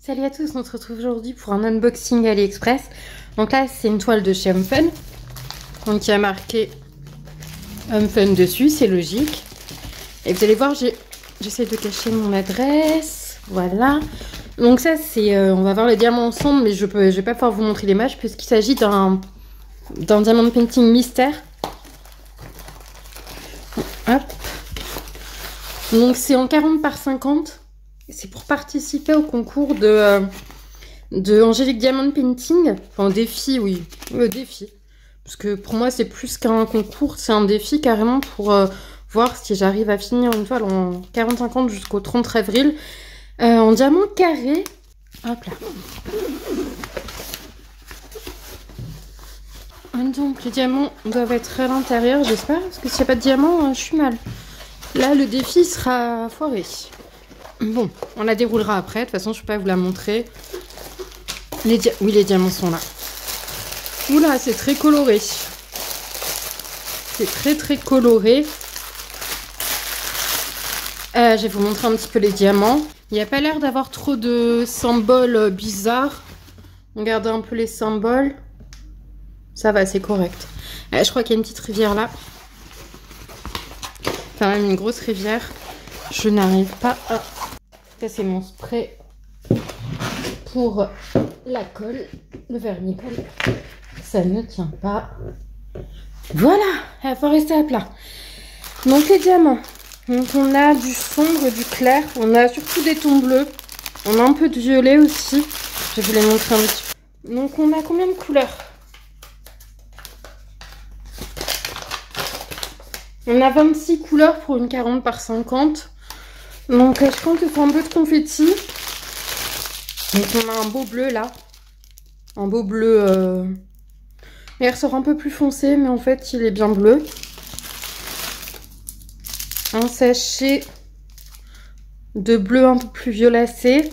Salut à tous, on se retrouve aujourd'hui pour un unboxing AliExpress. Donc là, c'est une toile de chez Homefun. Donc il y a marqué Homefun dessus, c'est logique. Et vous allez voir, j'essaie de cacher mon adresse. Voilà. Donc ça, c'est, on va voir les diamants ensemble, mais je vais pas pouvoir vous montrer l'image puisqu'il s'agit d'un diamant painting mystère. Hop. Donc c'est en 40 par 50. C'est pour participer au concours de Angélique Diamond Painting. Enfin, défi, oui. Défi. Parce que pour moi, c'est plus qu'un concours. C'est un défi carrément pour voir si j'arrive à finir une toile en 40-50 jusqu'au 30 avril. En diamant carré. Hop là. Donc, les diamants doivent être à l'intérieur, j'espère. Parce que s'il n'y a pas de diamant, je suis mal. Là, le défi sera foiré. Bon, on la déroulera après. De toute façon, je ne peux pas vous la montrer. Oui, les diamants sont là. Oula, c'est très coloré. C'est très coloré. Je vais vous montrer un petit peu les diamants. Il n'y a pas l'air d'avoir trop de symboles bizarres. Regardez un peu les symboles. Ça va, c'est correct. Je crois qu'il y a une petite rivière là. Enfin, même une grosse rivière. Je n'arrive pas à... Ça, c'est mon spray pour la colle, le vernis-colle. Ça ne tient pas. Voilà, il faut rester à plat. Donc, les diamants. Donc, on a du sombre et du clair. On a surtout des tons bleus. On a un peu de violet aussi. Je vais vous les montrer un petit peu. Donc, on a combien de couleurs? On a 26 couleurs pour une 40 par 50. Donc, je compte faire un peu de confetti. Donc, on a un beau bleu là. Un beau bleu. Il ressort un peu plus foncé, mais en fait, il est bien bleu. Un sachet de bleu un peu plus violacé.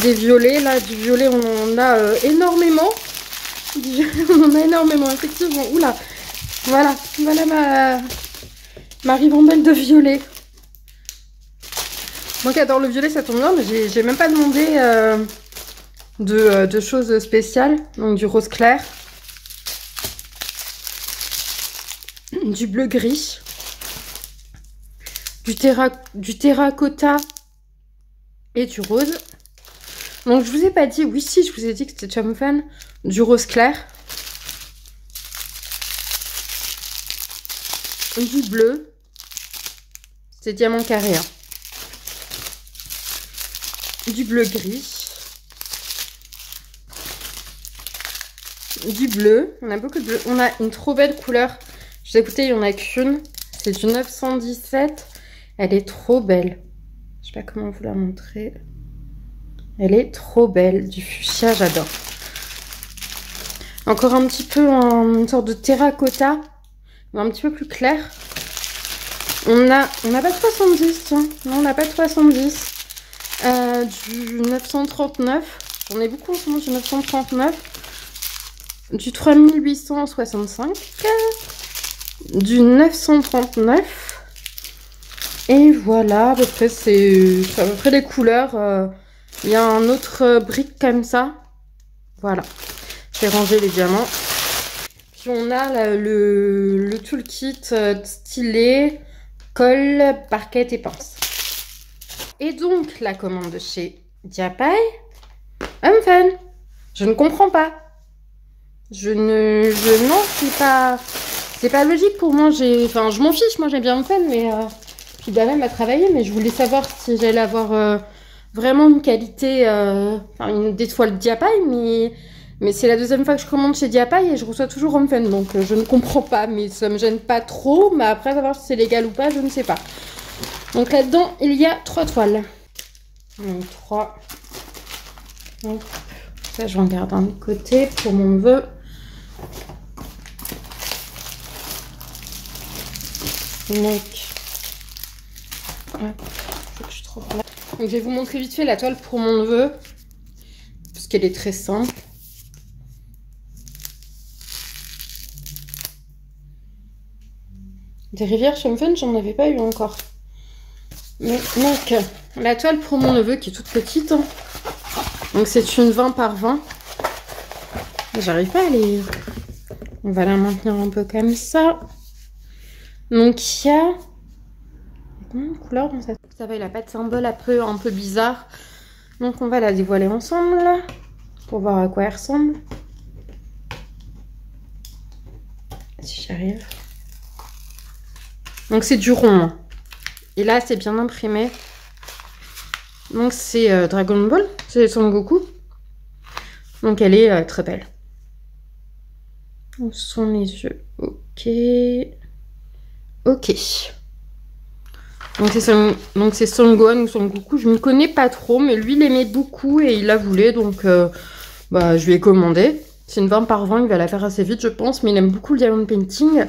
Des violets. Là, du violet, on en a énormément. On en a énormément, effectivement. Oula. Voilà ma ribambelle de violet. Moi qui adore le violet, ça tombe bien, mais j'ai même pas demandé de choses spéciales. Donc du rose clair, du bleu gris, du terracotta et du rose. Donc je vous ai pas dit, oui si, je vous ai dit que c'était Homefun, du rose clair, du bleu, c'est diamant carré. Hein. Du bleu gris, du bleu, on a beaucoup de bleu, on a une trop belle couleur, je vous ai écouté, il n'y en a qu'une, c'est du 917, elle est trop belle, je sais pas comment vous la montrer, elle est trop belle, du fuchsia, j'adore. Encore un petit peu une sorte de terracotta, un petit peu plus clair, on n'a pas de 70, tiens, non on n'a pas de 70. Du 939, j'en ai beaucoup en ce moment, du 939, du 3865, du 939, et voilà, à peu près, c'est à peu près les couleurs. Il y a un autre brique comme ça, voilà, je vais ranger les diamants. Puis on a là, le toolkit stylet, colle, barquette et pince. Et donc, la commande de chez Diapai, Homefun. Je ne comprends pas. Non, c'est pas logique pour moi. Enfin, je m'en fiche, moi j'aime bien Homefun, mais puis Dana m'a travaillé, mais je voulais savoir si j'allais avoir vraiment une qualité, des toiles Diapai, mais c'est la deuxième fois que je commande chez Diapai et je reçois toujours Homefun, donc je ne comprends pas, mais ça me gêne pas trop, mais après savoir si c'est légal ou pas, je ne sais pas. Donc là-dedans, il y a 3 toiles. Donc 3. Donc, ça, je en garde un de côté pour mon neveu. Donc, hop, faut que je trouve là. Donc, je vais vous montrer vite fait la toile pour mon neveu. Parce qu'elle est très simple. Des rivières chez Homefun, j'en avais pas eu encore. Donc, la toile pour mon neveu qui est toute petite. Hein. Donc, c'est une 20 par 20. J'arrive pas à les... On va la maintenir un peu comme ça. Donc, il y a... Combien de couleurs dans cette... Ça va, il a pas de symbole un peu bizarre. Donc, on va la dévoiler ensemble. Pour voir à quoi elle ressemble. Si j'arrive. Donc, c'est du rond. Et là, c'est bien imprimé. Donc, c'est Dragon Ball. C'est Son Goku. Donc, elle est très belle. Où sont les yeux? Ok. Ok. Donc, c'est Son Gohan ou Son Goku. Je ne connais pas trop, mais lui, il aimait beaucoup et il la voulait. Donc, bah, je lui ai commandé. C'est une 20 par 20. Il va la faire assez vite, je pense. Mais il aime beaucoup le diamond painting.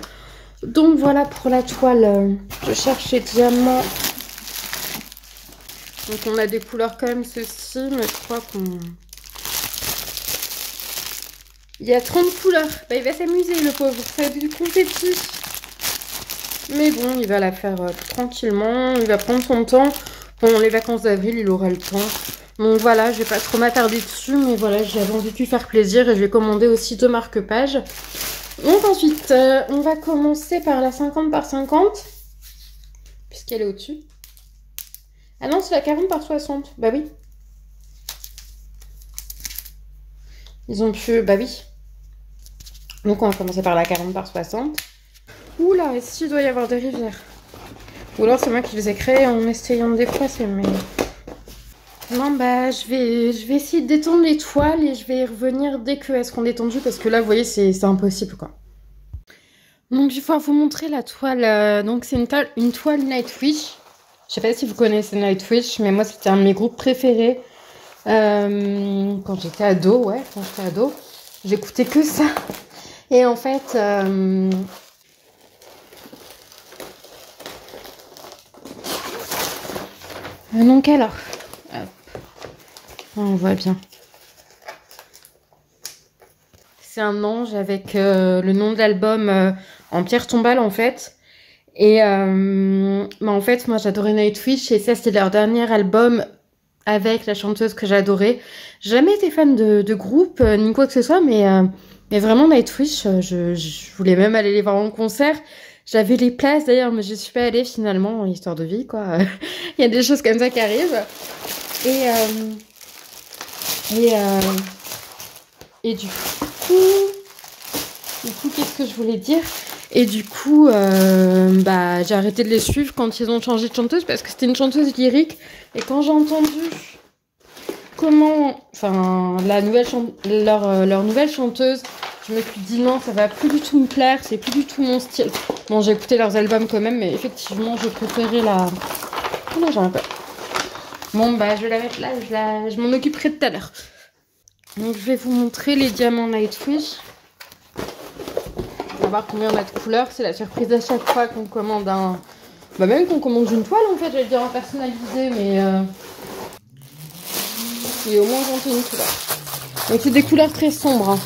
Donc, voilà pour la toile. Je cherche les diamants. Donc on a des couleurs comme ceci, mais je crois qu'on... Il y a 30 couleurs. Bah, il va s'amuser le pauvre, c'est du confetti. Mais bon, il va la faire tranquillement, il va prendre son temps. Pendant les vacances d'avril, il aura le temps. Donc voilà, je vais pas trop m'attarder dessus, mais voilà, j'avais envie de lui faire plaisir et je vais commander aussi 2 marque-pages. Donc ensuite, on va commencer par la 50 par 50, puisqu'elle est au-dessus. Ah non, c'est la 40 par 60. Bah oui. Ils ont pu... Bah oui. Donc on va commencer par la 40 par 60. Oula, ici il doit y avoir des rivières. Ou alors c'est moi qui les ai créées en essayant de déplacer, mais... Non, bah je vais essayer de détendre les toiles et je vais y revenir dès qu'elles seront détendues parce que là, vous voyez, c'est impossible, quoi. Donc je vais pouvoir vous montrer la toile. Donc c'est une toile Nightwish. Je sais pas si vous connaissez Nightwish, mais moi c'était un de mes groupes préférés. Quand j'étais ado, ouais, quand j'étais ado, j'écoutais que ça. Et en fait, donc alors, hop, on voit bien. C'est un ange avec le nom de l'album en pierre tombale en fait. Et bah, en fait, moi j'adorais Nightwish et ça c'était leur dernier album avec la chanteuse que j'adorais. J'ai jamais été fan de groupe ni quoi que ce soit, mais vraiment Nightwish, je voulais même aller les voir en concert. J'avais les places d'ailleurs, mais je suis pas allée finalement, histoire de vie quoi. Il y a des choses comme ça qui arrivent. Et du coup, qu'est-ce que je voulais dire? Et du coup, bah, j'ai arrêté de les suivre quand ils ont changé de chanteuse parce que c'était une chanteuse lyrique. Et quand j'ai entendu leur nouvelle chanteuse, je me suis dit non, ça va plus du tout me plaire, c'est plus du tout mon style. Bon, j'ai écouté leurs albums quand même, mais effectivement, je préférais la... Oh non, j'en ai pas. Bon, bah, je vais la mettre là, je m'en occuperai tout à l'heure. Donc, je vais vous montrer les diamants Nightwish. On va voir combien on a de couleurs. C'est la surprise à chaque fois qu'on commande un... Bah, même qu'on commande une toile, en fait, j'allais dire en personnalisé, mais... Et au moins, j'en ai une couleur. Donc, c'est des couleurs très sombres. Hein.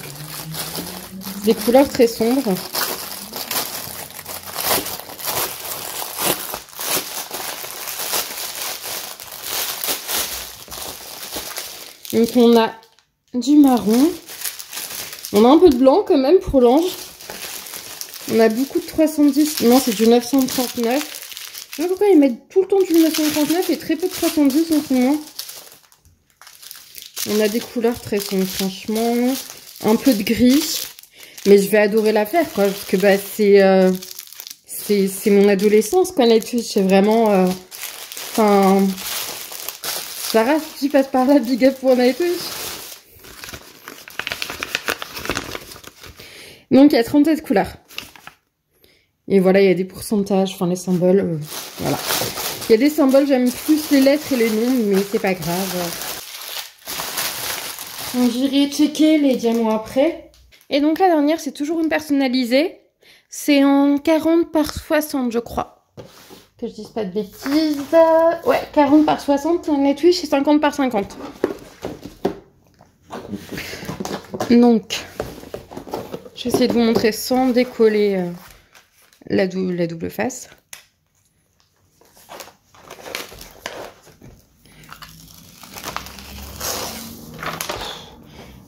Des couleurs très sombres. Donc, on a du marron. On a un peu de blanc, quand même, pour l'ange. On a beaucoup de 310. Non, c'est du 939. Je sais pas pourquoi ils mettent tout le temps du 939 et très peu de 310 en ce moment. On a des couleurs très sombres, franchement. Un peu de gris. Mais je vais adorer la faire, quoi. Parce que bah, c'est mon adolescence, quoi, Nightwish. C'est vraiment... Enfin... Sarah, si tu passes par là, big up pour Nightwish. Donc, il y a 37 couleurs. Et voilà, il y a des pourcentages, enfin les symboles, voilà. Il y a des symboles, j'aime plus les lettres et les noms, mais c'est pas grave. Donc j'irai checker les diamants après. Et donc la dernière, c'est toujours une personnalisée. C'est en 40 par 60, je crois. Que je dise pas de bêtises. Ouais, 40 par 60, un Nightwish, c'est 50 par 50. Donc, je vais essayer de vous montrer sans décoller... la double face.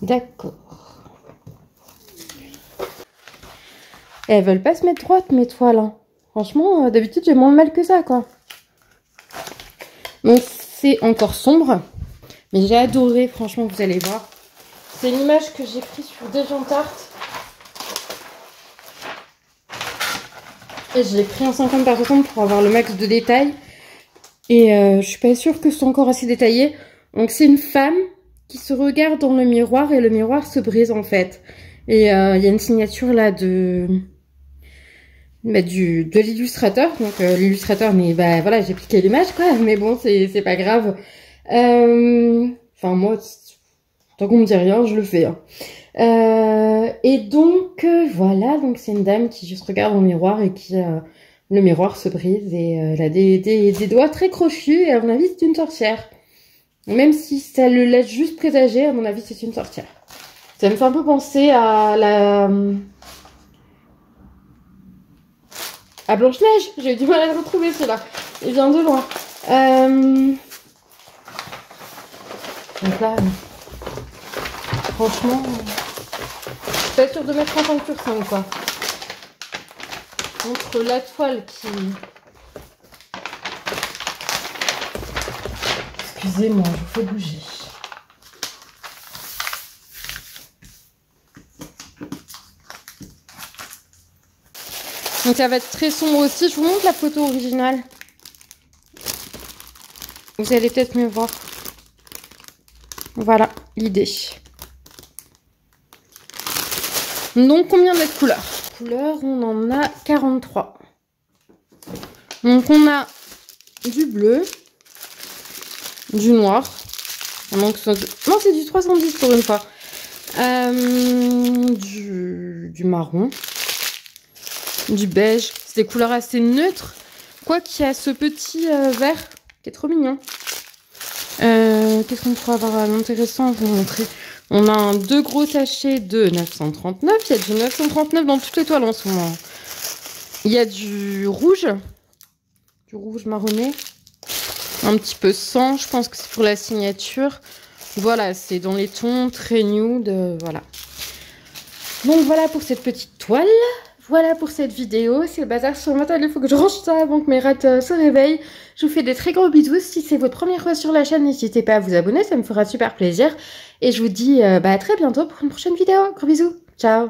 D'accord. Elles veulent pas se mettre droites, mes toiles. Hein. Franchement, d'habitude, j'ai moins de mal que ça, quoi. Donc, c'est encore sombre. Mais j'ai adoré, franchement, vous allez voir. C'est une image que j'ai prise sur DeviantArt. Et je l'ai pris en 50 par 60 pour avoir le max de détails. Et je suis pas sûre que c'est encore assez détaillé. Donc, c'est une femme qui se regarde dans le miroir et le miroir se brise, en fait. Et il y a une signature, là, de l'illustrateur. Donc, l'illustrateur, mais bah voilà, j'ai piqué l'image, quoi. Mais bon, c'est pas grave. Enfin, moi, tant qu'on me dit rien, je le fais. Hein. Et donc, voilà, donc c'est une dame qui juste regarde dans le miroir et qui, le miroir se brise et elle a des doigts très crochus et à mon avis, c'est une sorcière. Même si ça le laisse juste présager, à mon avis, c'est une sorcière. Ça me fait un peu penser à à Blanche-Neige. J'ai eu du mal à le retrouver, celui-là. Il vient de loin. Donc là, franchement, je suis pas sûre de mettre en 5/5, quoi. Entre la toile qui... Excusez-moi, je vous fais bouger. Donc ça va être très sombre aussi. Je vous montre la photo originale. Vous allez peut-être mieux voir. Voilà l'idée. Donc combien de couleurs? Couleurs, on en a 43. Donc on a du bleu, du noir. Donc, non, c'est du 310 pour une fois. Du marron, du beige. C'est des couleurs assez neutres. Quoi qu'il y a ce petit vert qui est trop mignon. Qu'est-ce qu'on pourrait avoir d'intéressant à vous montrer? On a 2 gros sachets de 939. Il y a du 939 dans toutes les toiles en ce moment. Il y a du rouge marronné. Un petit peu sang, je pense que c'est pour la signature. Voilà, c'est dans les tons très nude, voilà. Donc voilà pour cette petite toile. Voilà pour cette vidéo. C'est le bazar sur ma toile, il faut que je range ça avant que mes rats se réveillent. Je vous fais des très gros bisous. Si c'est votre première fois sur la chaîne, n'hésitez pas à vous abonner, ça me fera super plaisir. Et je vous dis à très bientôt pour une prochaine vidéo. Gros bisous, ciao.